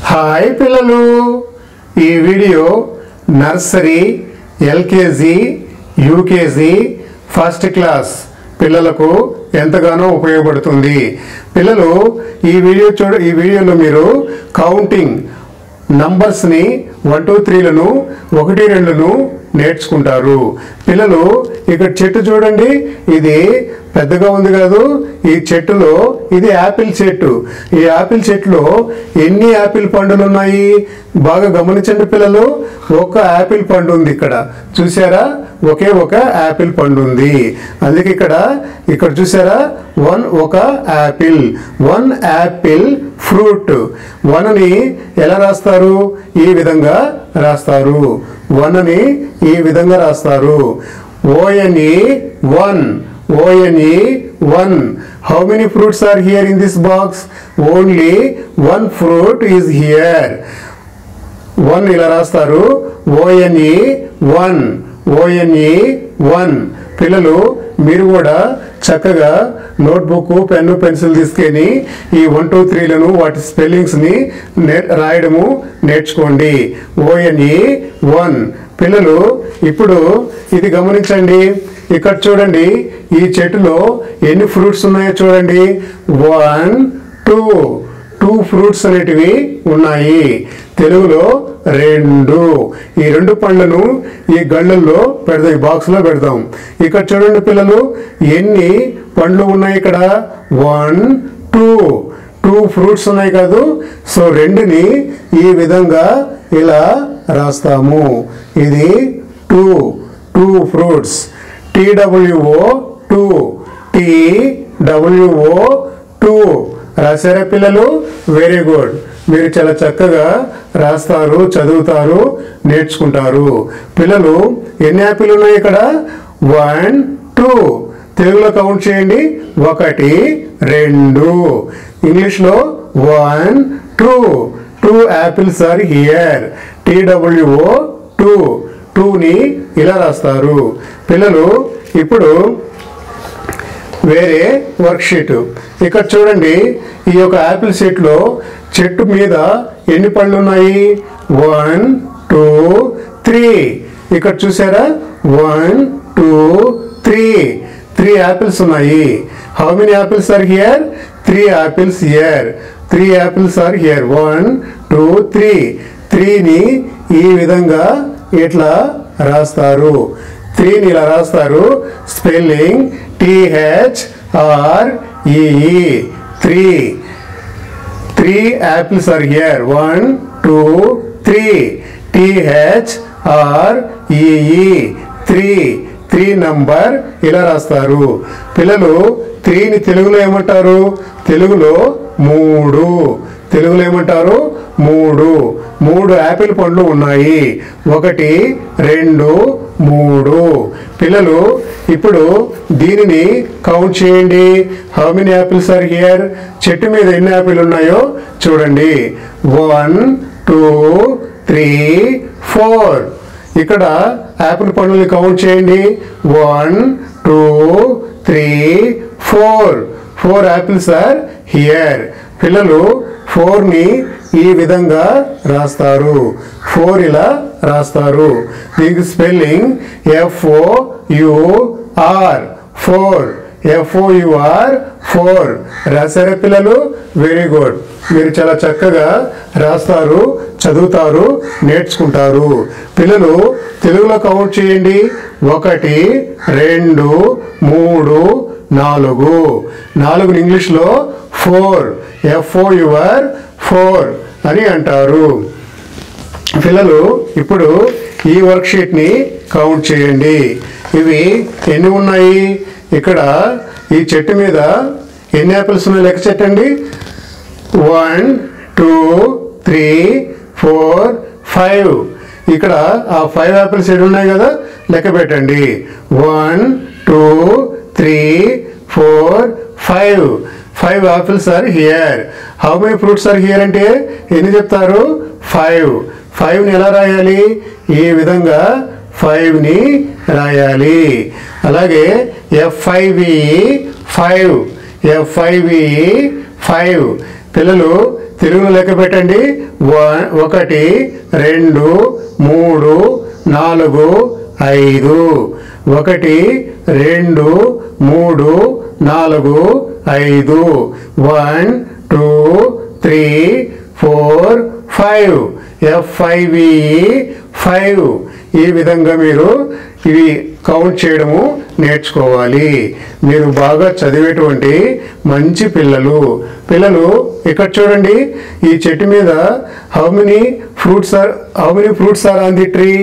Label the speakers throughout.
Speaker 1: Hi పిల్లలు, ఈ video nursery, LKG, UKG, first class పిల్లలకు ఎంతగానో ఉపయోగపడుతుంది. పిల్లలు ఈ వీడియోలో మీరు కౌంటింగ్ నంబర్స్ని 1 2 3లను 1 2లను నేర్చుకుంటారు. పిల్లలు ఇక్కడ చెట్టు చూడండి, ఇది పెద్దగా ఉంది కాదు. ఈ చెట్టులో ఇది యాపిల్ చెట్టు. ఈ యాపిల్ చెట్టులో ఎన్ని యాపిల్ పండులు ఉన్నాయి బాగా గమనించండి పిల్లలు. ఒక యాపిల్ పండు ఉంది ఇక్కడ, చూసారా? ఒకే ఒక యాపిల్ పండు ఉంది. అందుకే ఇక్కడ చూసారా, ఒక యాపిల్, 1 యాపిల్ ఫ్రూట్. 1ని ఎలా రాస్తారు? ఈ విధంగా రాస్తారు. 1ని ఈ విధంగా రాస్తారు. ONE 1. ONE 1. How many fruits are here in this box? Only 1 fruit is here. 1 ఇలా రాస్తారు. ONE 1. ONE 1. పిల్లలు మీరు కూడా చక్కగా నోట్బుక్, పెన్ను, పెన్సిల్ తీసుకొని ఈ 1 2 3లను వాటి స్పెల్లింగ్స్ని రాయడము నేర్చుకోండి. ONE 1. పిల్లలు ఇప్పుడు ఇది గమనించండి. ఇక్కడ చూడండి, ఈ చెట్టులో ఎన్ని ఫ్రూట్స్ ఉన్నాయో చూడండి. 1 2 ఫ్రూట్స్ అనేటివి ఉన్నాయి. తెలుగులో 2. ఈ 2 పండ్లను ఈ గళ్ళల్లో పెడదాం, ఈ బాక్స్లో పెడదాం. ఇక్కడ చూడండి పిల్లలు, ఎన్ని పండ్లు ఉన్నాయి ఇక్కడ? 1 2 ఫ్రూట్స్ ఉన్నాయి కాదు. సో 2ని ఈ విధంగా ఇలా రాస్తాము. ఇది 2 ఫ్రూట్స్. TWO 2. TWO 2 రాశారా పిల్లలు? Very good. మీరు చాలా చక్కగా రాస్తారు, చదువుతారు, నేర్చుకుంటారు. పిల్లలు ఎన్ని యాపిల్ ఉన్నాయి ఇక్కడ? 1 2. తెలుగులో కౌంట్ చేయండి. 1 2. ఇంగ్లీష్లో 1 2 యాపిల్స్ ఆర్ హియర్. TWO 2ని ఇలా రాస్తారు. పిల్లలు ఇప్పుడు వేరే వర్క్షీట్. ఇక్కడ చూడండి, ఈ యొక్క యాపిల్ షీట్లో చెట్టు మీద ఎన్ని పళ్ళు ఉన్నాయి? 1 2 3. ఇక్కడ చూసారా? 1 2 3 యాపిల్స్ ఉన్నాయి. How many apples are here? 3 apples here. 3 apples are here. 1 2 3ని ఈ విధంగా ఇట్లా రాస్తారు. 3ని ఇలా రాస్తారు. Spelling THREE 3 apples are here. 1 2 3 THREE 3 number ఇలా రాస్తారు. పిల్లలు 3ని తెలుగులో ఏమంటారు? తెలుగులో 3. తెలుగులో ఏమంటారు? 3 యాపిల్ పండ్లు ఉన్నాయి. 1 2 3. పిల్లలు ఇప్పుడు దీనిని కౌంట్ చేయండి. How many apples are here? చెట్టు మీద ఎన్ని యాపిల్ ఉన్నాయో చూడండి. 1 2 3 4. ఇక్కడ యాపిల్ పండ్లని కౌంట్ చేయండి. 1 2 3 4 యాపిల్స్ ఆర్ హియర్. పిల్లలు 4ని ఈ విధంగా రాస్తారు. 4 ఇలా రాస్తారు. దీనికి స్పెల్లింగ్ FOUR 4 రాశారా పిల్లలు? Very good. మీరు చాలా చక్కగా రాస్తారు, చదువుతారు, నేర్చుకుంటారు. పిల్లలు తెలుగులో కౌంట్ చేయండి. 1 2 3 4 ఇంగ్లీష్లో 4 అని అంటారు. పిల్లలు ఇప్పుడు ఈ వర్క్షీట్ని కౌంట్ చేయండి. ఇవి ఎన్ని ఉన్నాయి? ఇక్కడ ఈ చెట్టు మీద ఎన్ని యాపిల్స్ ఉన్నాయి లెక్క చెట్టండి. 1 2 3 4 5. ఇక్కడ ఆ 5 యాపిల్స్ ఎన్ని ఉన్నాయి కదా, లెక్క పెట్టండి. 1 2 3 4 5 apples are here. How many fruits are here అంటే ఎన్ని చెప్తారు? 5ని ఎలా రాయాలి? ఈ విధంగా 5ని రాయాలి. అలాగే F5E 5 పిల్లలు తెలుగులో లెక్క పెట్టండి. 1 2 3 4 5. 1 2 3 4 5. 1 2 3 4 5. F5E 5. ఈ విధంగా మీరు ఇవి కౌంట్ చేయడము నేర్చుకోవాలి. మీరు బాగా చదివేటువంటి మంచి పిల్లలు. ఇక్కడ చూడండి, ఈ చెట్టు మీద how many fruits are on the tree?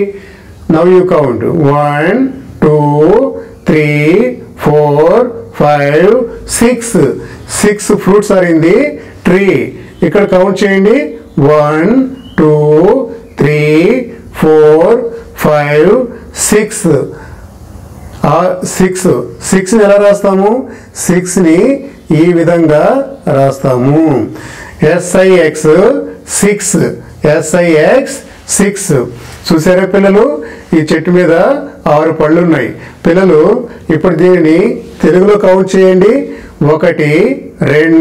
Speaker 1: Now you count. 1 2 3 4 5 6. 6 fruits are in the tree. ఇక్కడ కౌంట్ చేయండి. 1 2 3 4 5 6. 6 ఎలా రాస్తాము? 6ని ఈ విధంగా రాస్తాము. SIX 6. చూసారా పిల్లలు? ఈ చెట్టు మీద 6 పళ్ళు ఉన్నాయి. పిల్లలు ఇప్పుడు దీనిని తెలుగులో కౌంట్ చేయండి. 1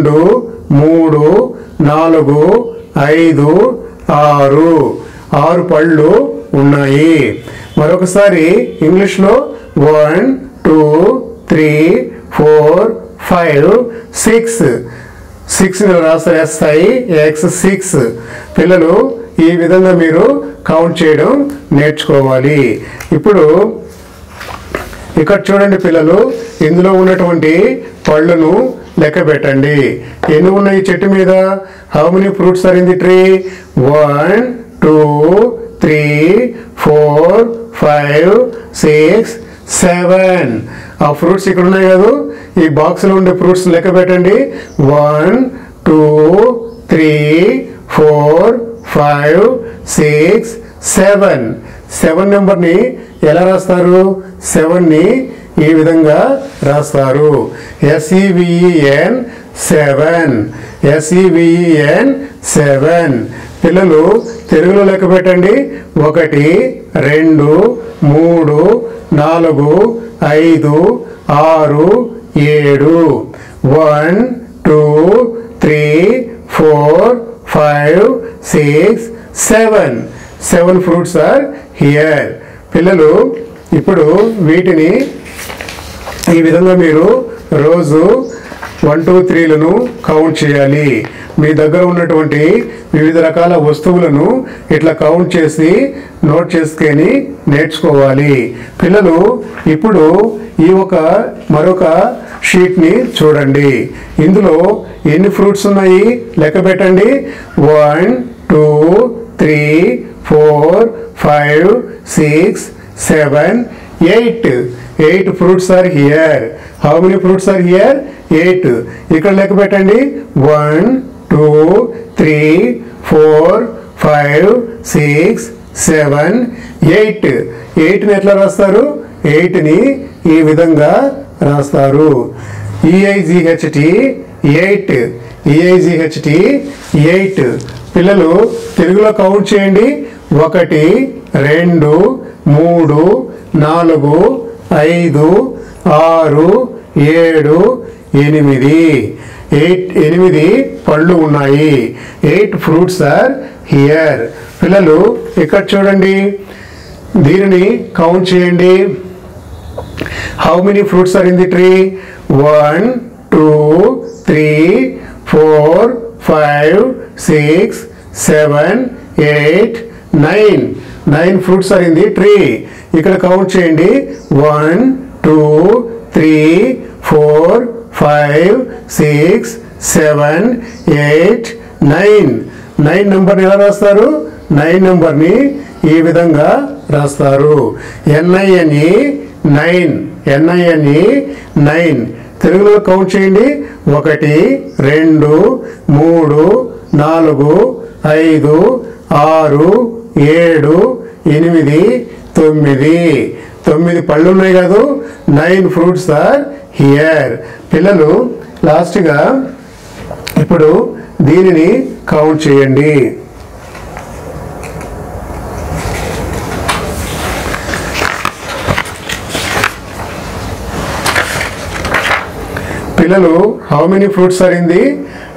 Speaker 1: 2 3 4 5 6. 6 పళ్ళు ఉన్నాయి. మరొకసారి ఇంగ్లీష్లో 1 2 3 4 5 6 రాస్తారు. SIX 6. పిల్లలు ఈ విధంగా మీరు కౌంట్ చేయడం నేర్చుకోవాలి. ఇప్పుడు ఇక్కడ చూడండి పిల్లలు, ఇందులో ఉన్నటువంటి పళ్ళను లెక్క పెట్టండి. ఎన్ని ఉన్నాయి చెట్టు మీద? How many fruits are in the tree? 1 2 3 4 5 6 7. ఆ ఫ్రూట్స్ ఇక్కడ ఉన్నాయి కదా, ఈ బాక్స్లో ఉండే ఫ్రూట్స్ లెక్క పెట్టండి. 1 2 3 4 5 6 7. 7 నెంబర్ని ఎలా రాస్తారు? 7ని ఈ విధంగా రాస్తారు. SEVEN 7. పిల్లలు తెలుగులో లెక్క పెట్టండి. 1 2 3 4 5 6 7. 1 2 3 4 5 6 7. 7 ఫ్రూట్స్ ఆర్ హియర్. పిల్లలు ఇప్పుడు వీటిని ఈ విధంగా మీరు రోజు 1 2 3లను కౌంట్ చేయాలి. మీ దగ్గర ఉన్నటువంటి వివిధ రకాల వస్తువులను ఇట్లా కౌంట్ చేసి నోట్ చేసుకొని నేర్చుకోవాలి. పిల్లలు ఇప్పుడు ఈ మరొక షీట్ని చూడండి. ఇందులో ఎన్ని ఫ్రూట్స్ ఉన్నాయి లెక్క పెట్టండి. 1 2 3 4 5 6 7 8. 8 fruits are here. How many fruits are here? 8. ఇక్కడ లెక్క పెట్టండి. 1 2 3 4 5 6 7 8. 8ని ఎట్లా రాస్తారు? 8ని ఈ విధంగా రాస్తారు. EIGHT 8. EIGHT 8. పిల్లలు తెలుగులో కౌంట్ చేయండి. 1 2 3 4 5 6 7 8. 8 పళ్ళు ఉన్నాయి. 8 ఫ్రూట్స్ ఆర్ హియర్. పిల్లలు ఇక్కడ చూడండి, దీనిని కౌంట్ చేయండి. How many fruits are in the tree? 1 2 3 4 5 6 7 8 9. 9 fruits are in the tree. ఇక్కడ కౌంట్ చేయండి. 1 2 3 4 5 6 7 8 9. 9 నెంబర్ని ఎలా రాస్తారు? 9 నెంబర్ని ఈ విధంగా రాస్తారు. NINE 9. NINE 9. తెలుగులో కౌంట్ చేయండి. 1 2 3 4 5 6 7 8 9. 9 పళ్ళు ఉన్నాయి కదా. 9 ఫ్రూట్స్ ఆర్ హియర్. పిల్లలు లాస్ట్గా ఇప్పుడు దీనిని కౌంట్ చేయండి. పిల్లలు how many fruits are in the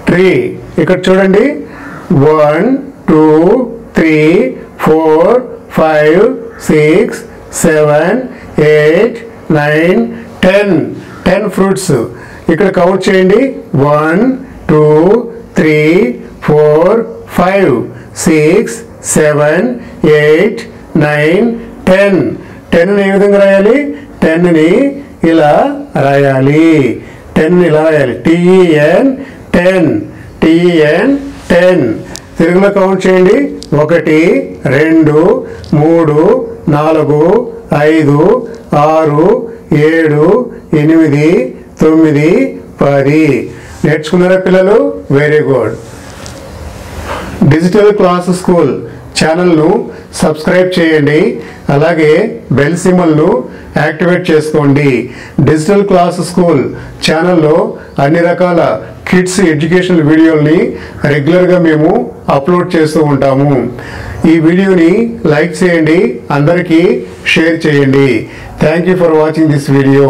Speaker 1: tree? ఇక్కడ చూడండి, 1 2 3 4 5 6 7 8 9 10 10 ఫ్రూట్స్ ఇక్కడ కౌంట్ చేయండి 1 2 3 4 5 6 7 8 9 10 10ని ఏ విధంగా రాయాలి 10ని ఇలా రాయాలి 10 ఇలా రాయాలి TEN 10 TEN 10 తెలుగులో కౌంట్ చేయండి 1 2 3 4 5 6 7 8 9 10 నేర్చుకున్నారా పిల్లలు very good digital class school ఛానల్ను సబ్స్క్రైబ్ చేయండి అలాగే బెల్ సింబల్ను యాక్టివేట్ చేసుకోండి డిజిటల్ క్లాస్ స్కూల్ ఛానల్లో అన్ని రకాల కిడ్స్ ఎడ్యుకేషనల్ వీడియోల్ని రెగ్యులర్గా మేము అప్లోడ్ చేస్తూ ఉంటాము ఈ వీడియోని లైక్ చేయండి అందరికీ షేర్ చేయండి thank you for watching this video